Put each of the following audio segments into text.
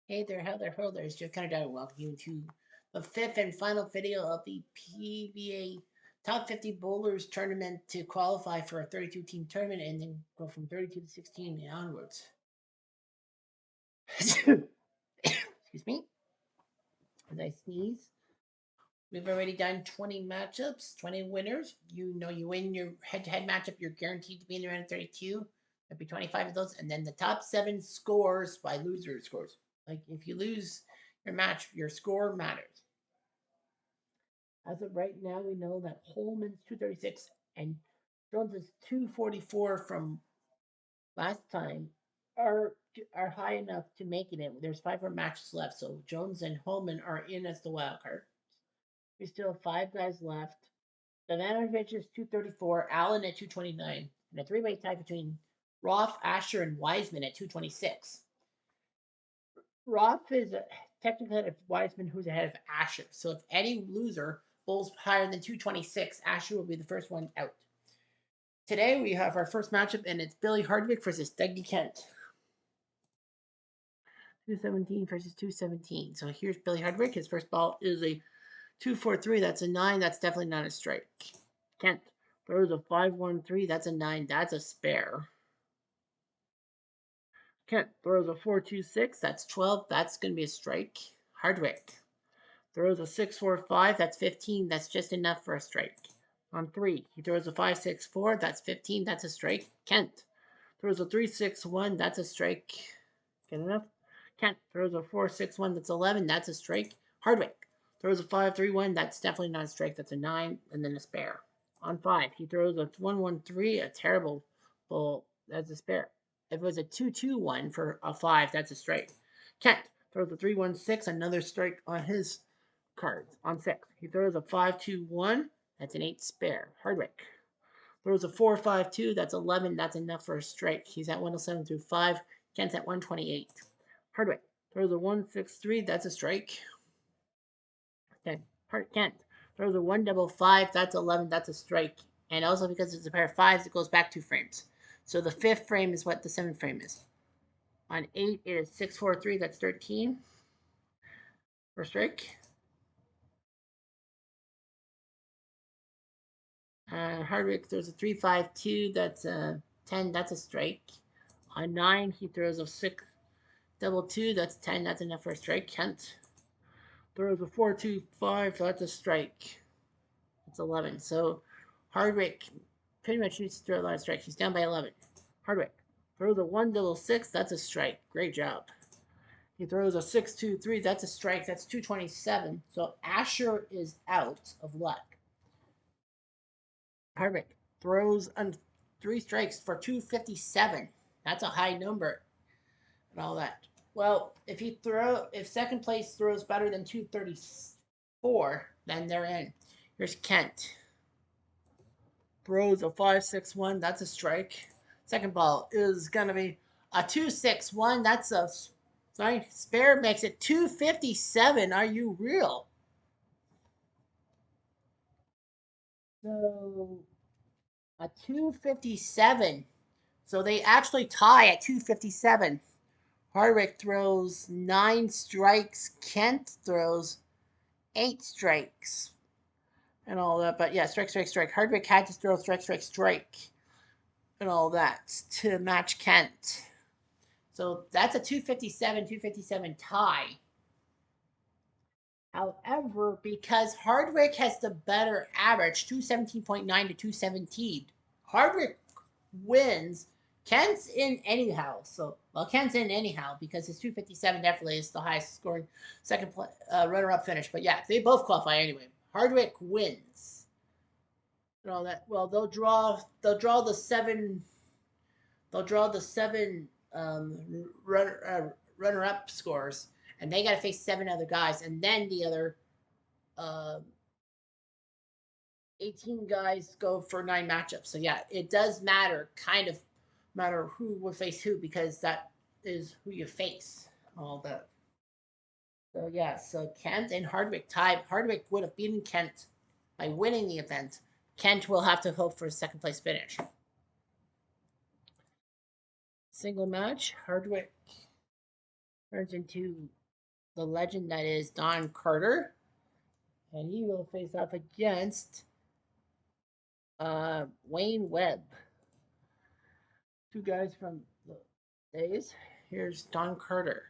Hey there, hello there. It's Joe Canada. Welcome you to the fifth and final video of the PBA Top 50 Bowlers Tournament to qualify for a 32 team tournament and then go from 32 to 16 and onwards. Excuse me, as I sneeze. We've already done 20 matchups, 20 winners. You know, you win your head to head matchup, you're guaranteed to be in the round of 32. There'll be 25 of those. And then the top seven scores by loser scores. Like if you lose your match, your score matters. As of right now, we know that Holman's 236 and Jones is 244 from last time are high enough to make it in. There's 5 more matches left, so Jones and Holman are in as the wild card. We still have 5 guys left. Ivanovic is 234, Allen at 229, and a three-way tie between Roth, Asher, and Wiseman at 226. Roth is technically ahead of Wiseman, who's ahead of Asher. So if any loser bowls higher than 226, Asher will be the first one out. Today we have our first matchup, and it's Billy Hardwick versus Dougie Kent. 217 versus 217. So here's Billy Hardwick. His first ball is a 243. That's a 9. That's definitely not a strike. Kent throws a 513. That's a 9. That's a spare. Kent throws a 426. That's 12. That's going to be a strike. Hardwick throws a 645. That's 15. That's just enough for a strike. On 3, he throws a 564. That's 15. That's a strike. Kent throws a 361. That's a strike. Good enough. Kent throws a 461. That's 11. That's a strike. Hardwick throws a 531. That's definitely not a strike. That's a 9. And then a spare. On 5, he throws a 113. A terrible ball. That's a spare. If it was a 221 for a 5, that's a strike. Kent throws a 316. Another strike on his cards. On 6, he throws a 521. That's an 8 spare. Hardwick throws a 452. That's 11. That's enough for a strike. He's at 107 through 5. Kent's at 128. Hardwick throws a 163. That's a strike. Okay. Kent throws a 155. That's 11. That's a strike. And also because it's a pair of 5s, it goes back 2 frames. So the 5th frame is what the 7th frame is. On 8, it is 643. That's 13 for strike. Hardwick throws a 352. That's a 10. That's a strike. On 9, he throws a 6 double 2. That's 10. That's enough for a strike. Kent throws a 425. That's a strike. That's 11. So Hardwick pretty much needs to throw a lot of strikes. He's down by 11. Hardwick throws a 1 double 6. That's a strike. Great job. He throws a 6-2-3. That's a strike. That's 227. So Asher is out of luck. Hardwick throws 3 strikes for 257. That's a high number and all that. Well, if second place throws better than 234, then they're in. Here's Kent. Throws a 561. That's a strike. Second ball is gonna be a 261. That's a sorry. Spare makes it 257. Are you real? So a 257. So they actually tie at 257. Hardwick throws 9 strikes. Kent throws 8 strikes and all that. But yeah, strike, strike, strike. Hardwick had to throw strike, strike, strike and all that to match Kent. So that's a 257 tie. However, because Hardwick has the better average, 217.9 to 217, Hardwick wins. Kent's in anyhow. So, well, Kent's in anyhow because his 257 definitely is the highest scoring runner-up finish. But yeah, they both qualify anyway. Hardwick wins. And all that. Well, they'll draw. They'll draw the 7. They'll draw the 7 runner-up scores, and they got to face 7 other guys, and then the other uh, 18 guys go for 9 matchups. So yeah, it does matter, kind of matter who will face who because that is who you face. All that. So yeah, so Kent and Hardwick tied. Hardwick would have beaten Kent by winning the event. Kent will have to hope for a second place finish. Single match, Hardwick Turns into the legend that is Don Carter, and he will face off against Wayne Webb. Two guys from the days. Here's Don Carter.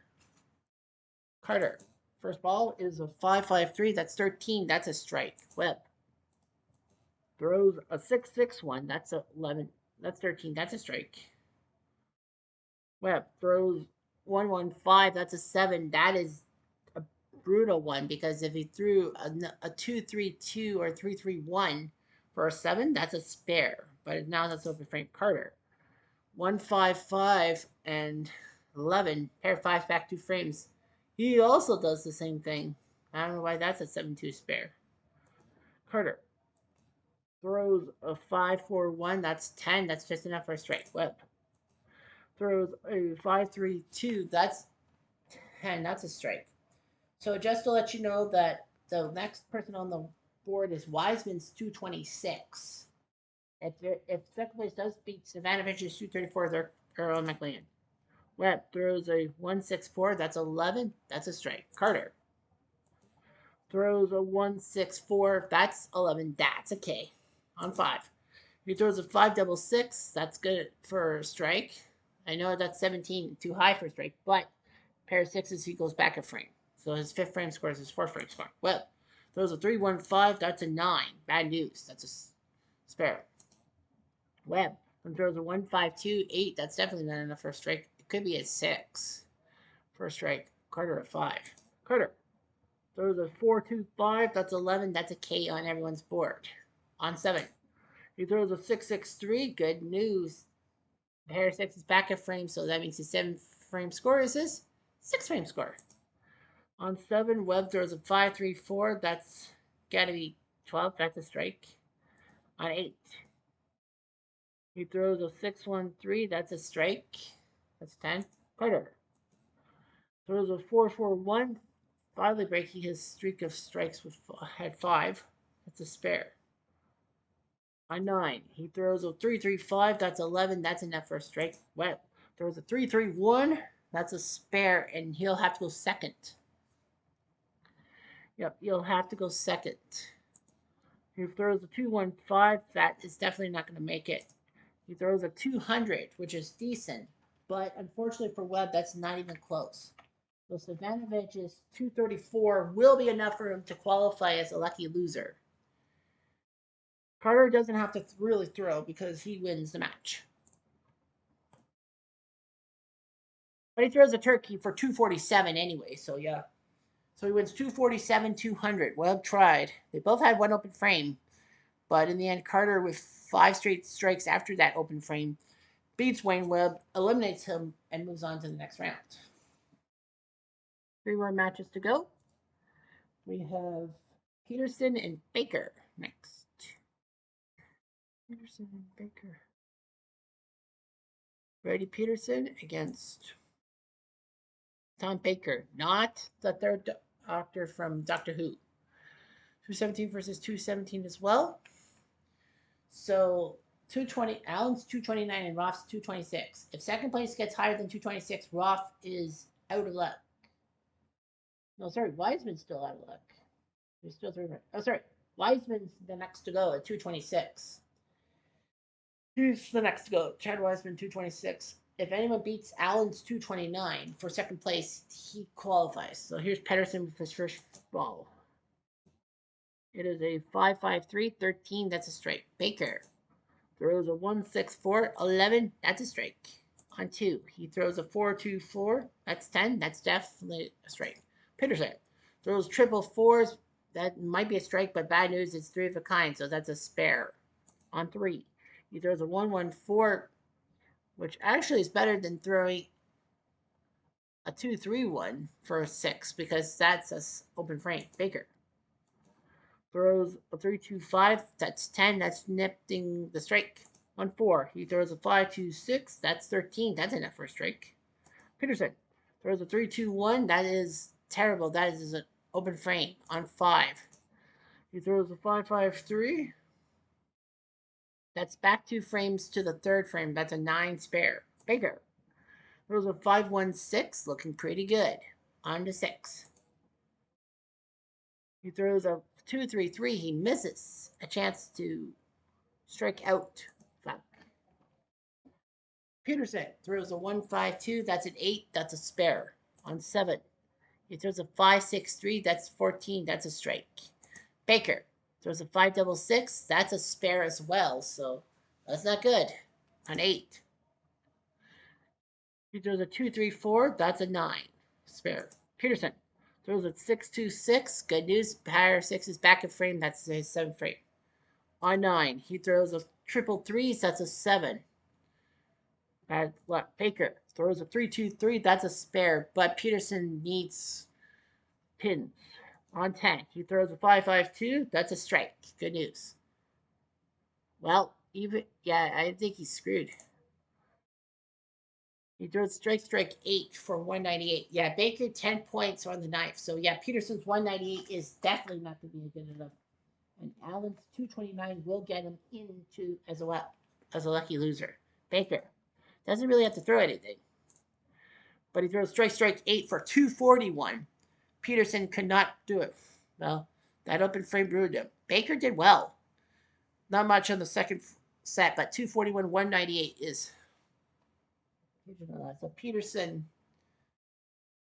Carter. First ball is a 5-5-3. That's 13. That's a strike. Webb throws a 6-6-1. That's 11. That's 13. That's a strike. Webb throws 1-1-5. That's a 7. That is a brutal one because if he threw a 2-3-2 or 3-3-1 for a 7, that's a spare. But now that's open frame. Carter 1-5-5 and 11 pair of fives back 2 frames. He also does the same thing. I don't know why that's a 7-2 spare. Carter throws a 5-4-1. That's 10. That's just enough for a strike. Webb throws a 5-3-2. That's 10. That's a strike. So just to let you know that the next person on the board is Wiseman's 226. If second place does beat Savanovich's 234, they're Earl McLean. Webb throws a 1-6-4. That's 11. That's a strike. Carter throws a 1-6-4. That's 11. That's a K on 5. He throws a 5-6-6. That's good for a strike. I know that's 17, too high for a strike, but pair of sixes, he goes back a frame. So his 5th frame score is his 4th frame score. Webb throws a 3-1-5. That's a 9. Bad news. That's a spare. Webb throws a 1-5-2-8. That's definitely not enough for a strike. It could be a 6 for a strike. Carter at 5. Carter throws a 4-2-5. That's 11. That's a K on everyone's board. On 7. He throws a 6-6-3. Good news. Pair of sixes back a frame, so that means his 7th frame score is his 6th frame score. On 7, Webb throws a 5-3-4. That's got to be 12. That's a strike. On 8, he throws a 6-1-3. That's a strike. That's 10. Carter throws a 4-4-1. Finally breaking his streak of strikes with had 5. That's a spare. On 9, he throws a 3-3-5. That's 11. That's enough for a strike. Webb throws a 3-3-1. That's a spare, and he'll have to go second. Yep, he'll have to go second. He throws a 2-1-5. That is definitely not going to make it. He throws a 200, which is decent, but unfortunately for Webb, that's not even close. So Savanovich's 234 will be enough for him to qualify as a lucky loser. Carter doesn't have to really throw because he wins the match. But he throws a turkey for 247 anyway, so yeah. So he wins 247, 200. Webb tried. They both had one open frame, but in the end, Carter, with 5 straight strikes after that open frame, beats Wayne Webb, eliminates him, and moves on to the next round. 3 more matches to go. We have Peterson and Baker next. Peterson and Baker. Brady Peterson against Tom Baker, not the third doctor from Doctor Who. 217 versus 217 as well. So 220, Allen's 229 and Roth's 226. If second place gets higher than 226, Roth is out of luck. No, sorry, Wiseman's still out of luck. There's still 3 more. Oh, sorry, Wiseman's the next to go at 226. He's the next to go. Chad Wiseman, 226. If anyone beats Allen's 229 for second place, he qualifies. So here's Pedersen with his first ball. It is a 5-5-3, 13. That's a strike. Baker throws a 1-6-4, 11. That's a strike. On 2, he throws a 4-2-4. That's 10. That's definitely a strike. Peterson throws triple fours. That might be a strike, but bad news, it's 3 of a kind, so that's a spare. On 3, he throws a 1-1-4, which actually is better than throwing a 2-3-1 for a 6 because that's an open frame. Baker throws a 3-2-5. That's 10. That's nipping the strike. On 4, he throws a 5-2-6. That's 13. That's enough for a strike. Peterson throws a 3-2-1. That is terrible. That is an open frame. On 5, he throws a 5-5-3. That's back 2 frames to the 3rd frame. That's a 9 spare. Baker Throws a 5-1-6, looking pretty good. On to 6. He throws a 2-3-3. He misses. A chance to strike out. Peterson throws a 1-5-2. That's an 8. That's a spare. On 7. He throws a 5-6-3. That's 14. That's a strike. Baker throws a 5-6-6. That's a spare as well. So that's not good. On 8. He throws a 2-3-4. That's a 9. Spare. Peterson throws a 6-2-6. Good news. Higher 6 is back in frame. That's his 7th frame. On 9. He throws a triple threes. That's a 7. Bad luck. Baker throws a 3-2-3. That's a spare. But Peterson needs pins. On 10. He throws a 5-5-2. That's a strike. Good news. Well, I think he's screwed. He throws strike 8 for 198. Yeah, Baker 10 points on the knife. So yeah, Peterson's 198 is definitely not going to be good enough. And Allen's 229 will get him into as a lucky loser. Baker doesn't really have to throw anything, but he throws strike 8 for 241. Peterson could not do it. Well, that open frame ruined him. Baker did well. Not much on the second set, but 241, 198 is. So Peterson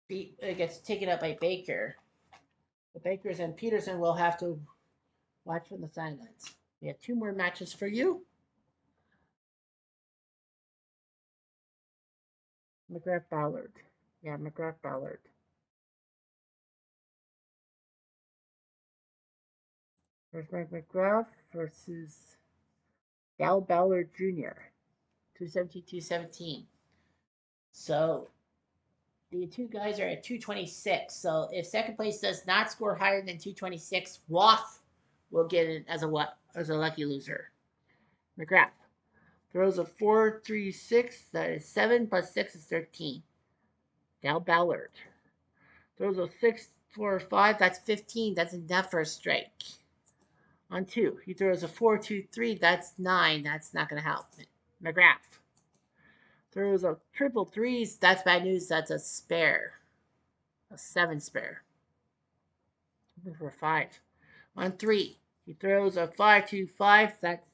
gets taken up by Baker. The Bakers and Peterson will have to watch from the sidelines. We have 2 more matches for you. McGrath Ballard. Yeah, McGrath Ballard. There's Mike McGrath versus Dal Ballard Jr. 217, 217. So the 2 guys are at 226. So if second place does not score higher than 226, Roth will get it as a lucky loser. McGrath throws a 4-3-6. That is 7 plus 6 is 13. Dal Ballard throws a 6-4-5. That's 15. That's enough for a strike. On 2, he throws a 4-2-3. That's 9. That's not going to help. McGrath throws a triple threes. That's bad news. That's a spare. A 7 spare. For 5. On 3, he throws a 5-2-5. That's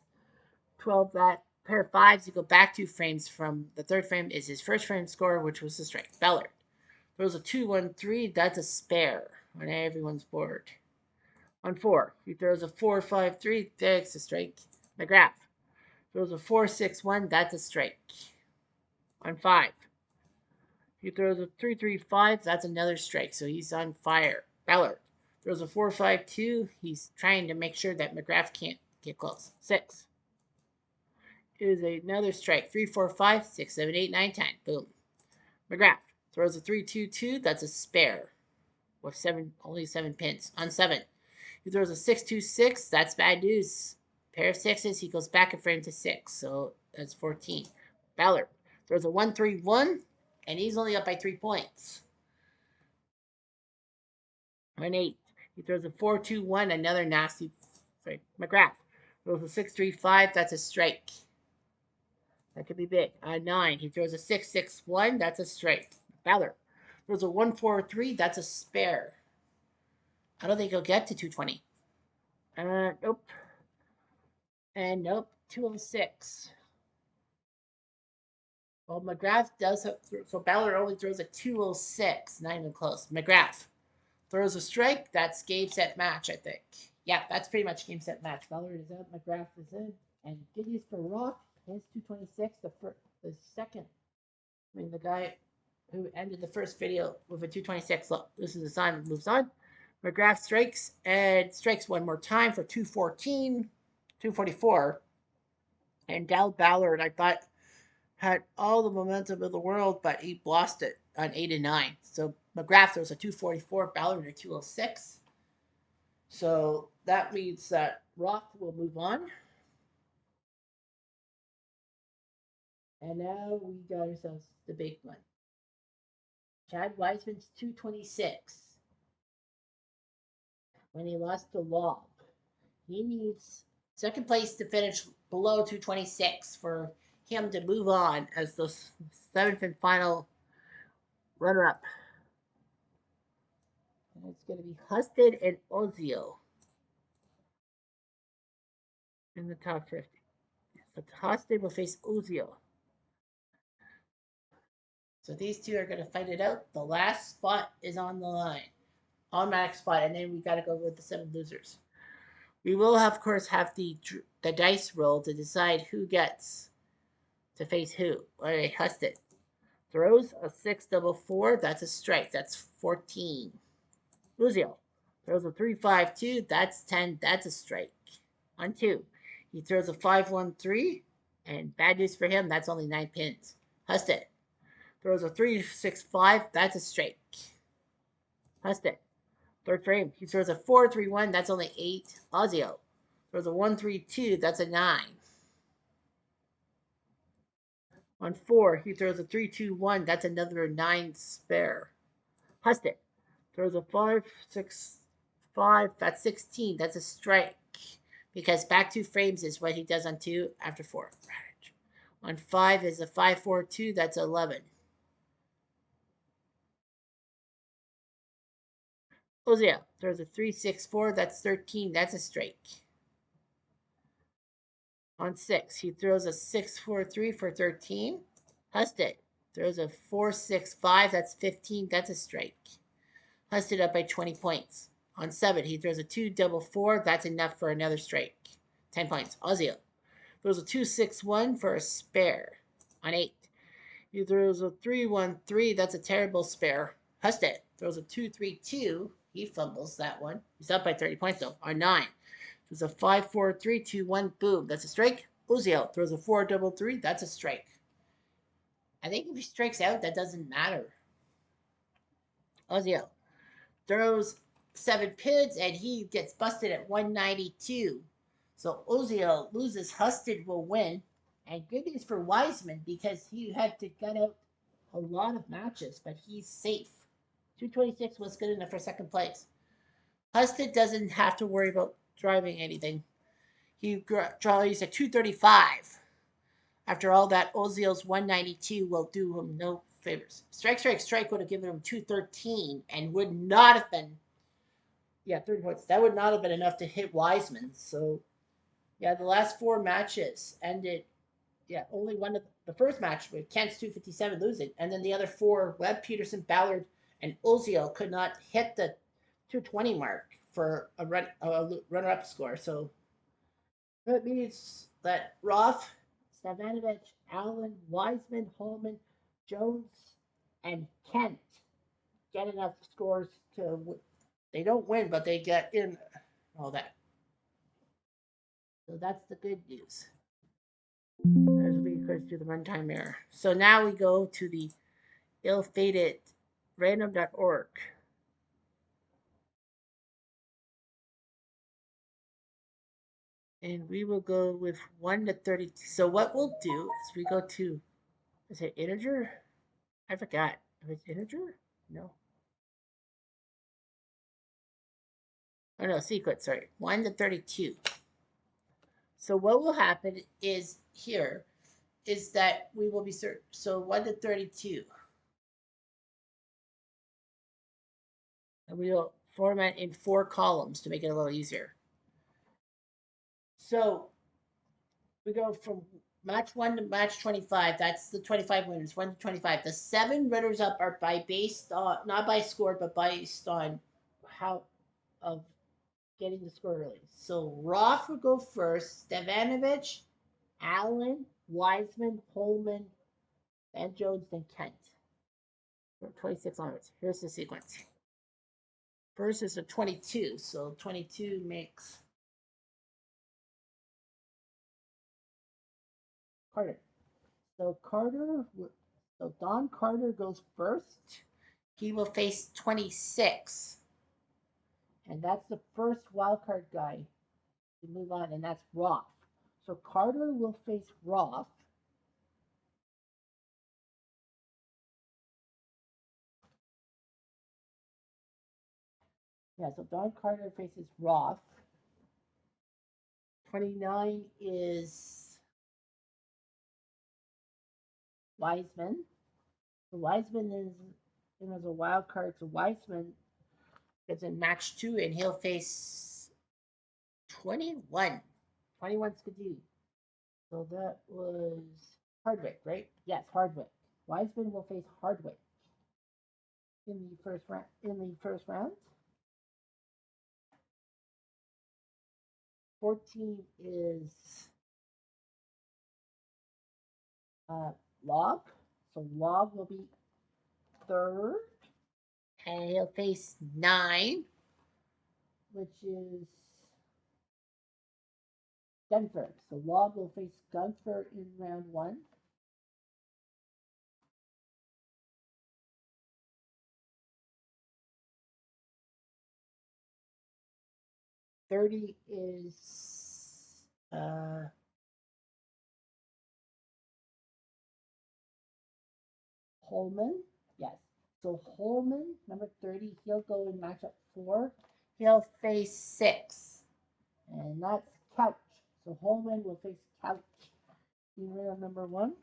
12. That pair of 5s. You go back 2 frames from the 3rd frame is his 1st frame score, which was the strike. Ballard throws a 2-1-3. That's a spare on everyone's board. On 4, he throws a 4-5-3. That's a strike. McGrath throws a 4-6-1. That's a strike. On 5, he throws a 3-3-5. That's another strike. So he's on fire. Ballard throws a 4-5-2. He's trying to make sure that McGrath can't get close. 6 is another strike. 3-4-5, 6, 7, 8, 9, 10. Boom. McGrath throws a 3-2-2. That's a spare with only 7 pins. On 7, he throws a 6-2-6. That's bad news. Pair of 6s. He goes back a frame to 6. So that's 14. Ballard throws a 1-3-1. And he's only up by 3 points. On 8, he throws a 4-2-1. Another nasty strike. McGrath throws a 6-3-5. That's a strike. That could be big. On 9, he throws a 6-6-1. That's a strike. Ballard throws a 1-4-3. That's a spare. I don't think he'll get to 220. Nope. And nope, 206. Well, McGrath does have, so Ballard only throws a 206. Not even close. McGrath throws a strike. That's game, set, match, I think. Yeah, that's pretty much game, set, match. Ballard is out. McGrath is in. And good news for Roth. His 226. The second. I mean, the guy who ended the first video with a 226. Look, this is the sign. Moves on. McGrath strikes and strikes one more time for 214, 244. And Dal Ballard, I thought, had all the momentum in the world, but he lost it on 8 and 9. So McGrath throws a 244, Ballard a 206. So that means that Roth will move on. And now we got ourselves the big one. Chad Wiseman's 226. When he lost to Lobb. He needs second place to finish below 226 for him to move on as the 7th and final runner-up. And it's going to be Husted and Ozio in the top 50. So Husted will face Ozio. So these two are going to fight it out. The last spot is on the line. Automatic spot, and then we got to go with the 7 losers. We will, of course, have the dice roll to decide who gets to face who. All right, Husted throws a 6 double 4. That's a strike. That's 14. Luzio throws a 3-5-2. That's 10. That's a strike. On 2. He throws a 5-1-3. And bad news for him, that's only 9 pins. Husted throws a 3-6-5. That's a strike. Husted. Third frame. He throws a 4-3-1. That's only 8. Ozio throws a 1-3-2. That's a 9. On 4, he throws a 3-2-1. That's another 9 spare. Husted throws a 5-6-5. That's 16. That's a strike. Because back 2 frames is what he does on 2 after 4. On 5 is a 5-4-2. That's 11. Ozio throws a 3-6-4. That's 13. That's a strike. On 6, he throws a 6-4-3 for 13. Husted throws a 4-6-5. That's 15. That's a strike. Husted up by 20 points. On 7, he throws a 2-4-4. That's enough for another strike. 10 points. Ozio throws a 2-6-1 for a spare. On 8, he throws a 3-1-3. That's a terrible spare. Husted throws a 2-3-2. He fumbles that one. He's up by 30 points though. On 9, throws a 5-4-3-2-1. Boom. That's a strike. Ozio throws a 4-3-3. That's a strike. I think if he strikes out, that doesn't matter. Ozio throws 7 pins and he gets busted at 192. So Ozio loses, Husted will win. And good news for Wiseman because he had to gut out a lot of matches, but he's safe. 226 was good enough for second place. Husted doesn't have to worry about driving anything. He draws a 235. After all that, Ozil's 192 will do him no favors. Strike would have given him 213 and would not have been, 30 points. That would not have been enough to hit Wiseman. So, the last 4 matches ended, only one of the first match with Kent's 257 losing. And then the other 4, Webb, Peterson, Ballard, and Ozil could not hit the 220 mark for a runner-up score. So that means that Roth, Stavanovich, Allen, Wiseman, Holman, Jones, and Kent get enough scores to. They don't win, but they get in all that. So that's the good news. As we go to the runtime error. So now we go to the ill-fated random.org. And we will go with 1 to 32. So what we'll do is we go to, is it integer? I forgot. Is it integer? No. Oh no, sequence, sorry. 1 to 32. So what will happen is here is that we will be so 1 to 32. And we'll format in 4 columns to make it a little easier. So we go from match 1 to match 25. That's the 25 winners, 1 to 25. The 7 runners up are based on, not by score, but based on how of getting the score early. So Roth would go first, Stavanovich, Allen, Wiseman, Holman, and Jones, then Kent. 26 onwards. Here's the sequence. First is a 22, so 22 makes Carter. So Don Carter goes first. He will face 26. And that's the first wildcard guy to move on, and that's Roth. So Carter will face Roth. Yeah, so Don Carter faces Roth. 29 is Wiseman. So Wiseman is And as a wild card, so Weissman gets in match 2, and he'll face 21. 21 Skidoo. So that was Hardwick, right? Yes, Hardwick. Weissman will face Hardwick in the first round. In the first round, 14 is Log. So Log will be third, and he'll face 9, which is Gunfer. So Log will face Gunfer in round 1. 30 is Holman. Yes. So Holman, number 30, he'll go in matchup 4. He'll face 6. And that's Couch. So Holman will face Couch. Hero number 1.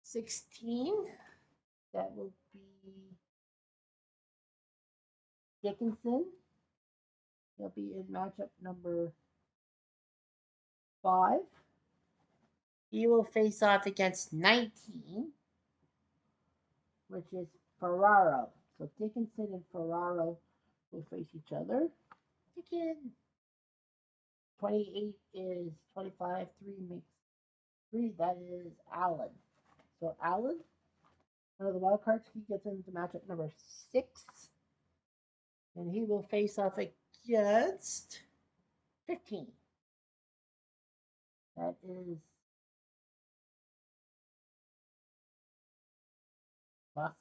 16. That will be Dickinson. He'll be in matchup number 5. He will face off against 19, which is Ferraro. So Dickinson and Ferraro will face each other. Dickens. 28 is 25. 3 makes 3. That is Allen. So Allen, one of the wild cards, he gets into matchup number 6. And he will face off against 15. That is Voss.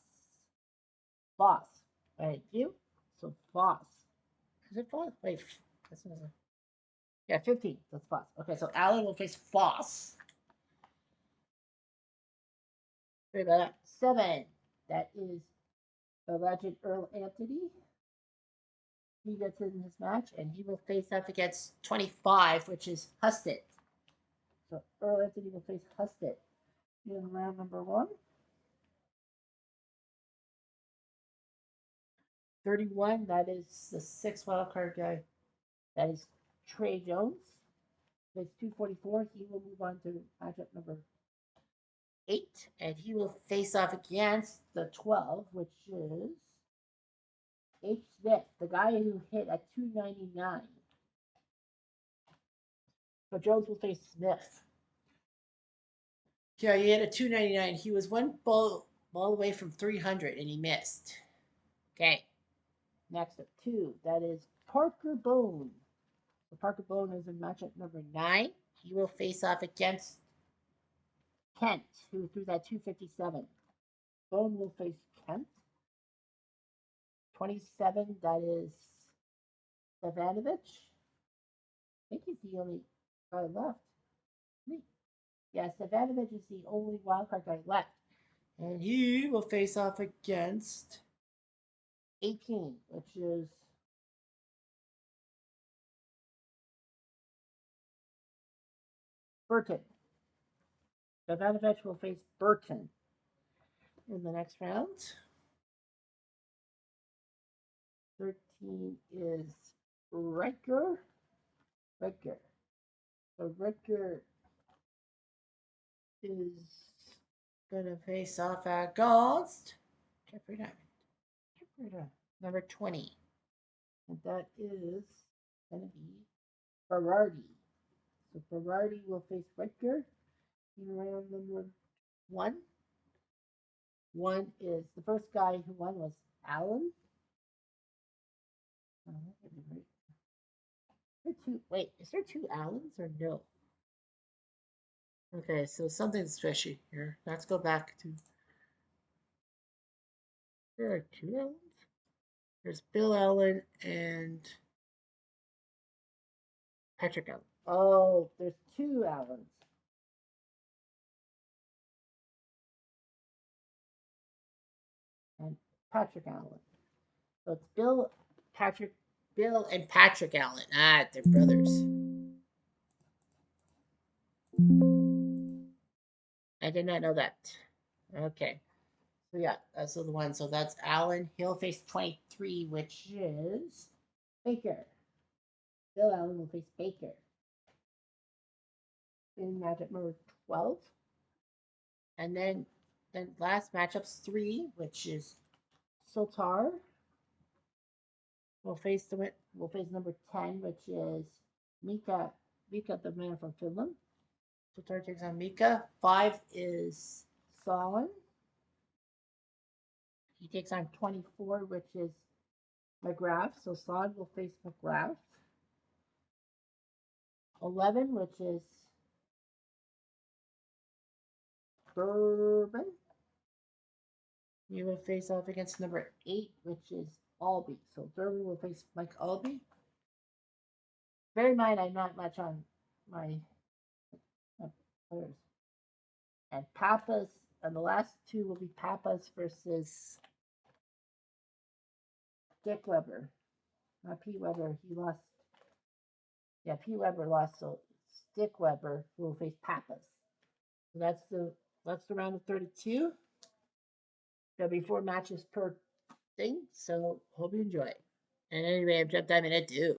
Voss. Thank you. So Voss. Is it Voss? Wait, that's not. Yeah, 15. That's Voss. Okay, so Allen will face Voss. Sorry about that. 7. That is the legend Earl Anthony. He gets in his match, and he will face off against 25, which is Husted. So Earl Anthony will face Husted in round number 1. 31, that is the 6th wildcard guy. That is Trey Jones. That's 244. He will move on to matchup number 8, and he will face off against the 12, which is H. Smith, the guy who hit at 299. So Jones will face Smith. Yeah, he hit at 299. He was one ball away from 300, and he missed. Okay. Next up, 2. That is Parker Bone. So Parker Bone is in matchup number 9. He will face off against Kent, who threw that 257. Bone will face Kent. 27, that is Stavanovich. I think he's the only guy left. Yeah, Stavanovich is the only wildcard guy left. And he will face off against 18, which is Burton. Stavanovich will face Burton in the next round. 13 is Redger. Redger. So Redger is going to face off against Jeffrey Diamond. Number 20. And that is going to be Berardi. So Berardi will face Redger in round number 1. 1 is the first guy who won was Allen. Wait, is there 2 Allens or no? Okay, so something's fishy here. Let's go back to. There are 2 Allens? There's Bill Allen and Patrick Allen. Oh, there's 2 Allens. And Patrick Allen. So it's Bill, and Patrick Allen. Ah, they're brothers. I did not know that. Okay. So yeah, that's the one. So that's Allen. He'll face 23, which is Baker. Bill Allen will face Baker in matchup number 12. And then last matchup's 3, which is Sultar will face number 10, which is Mika. Mika, the man from Finland. Sultar takes on Mika. 5 is Solon. He takes on 24, which is McGrath. So Solon will face McGrath. 11, which is Bourbon. You will face off against number 8, which is Albee. So Durbin will face Mike Albee. Bear in mind, I'm not much on my players. And Pappas, and the last 2 will be Pappas versus Dick Weber. Not P. Weber. He lost. Yeah, P. Weber lost. So Dick Weber will face Pappas. So that's the round of 32. There'll be 4 matches per thing. So hope you enjoy. And anyway, I've jumped 5 minutes too.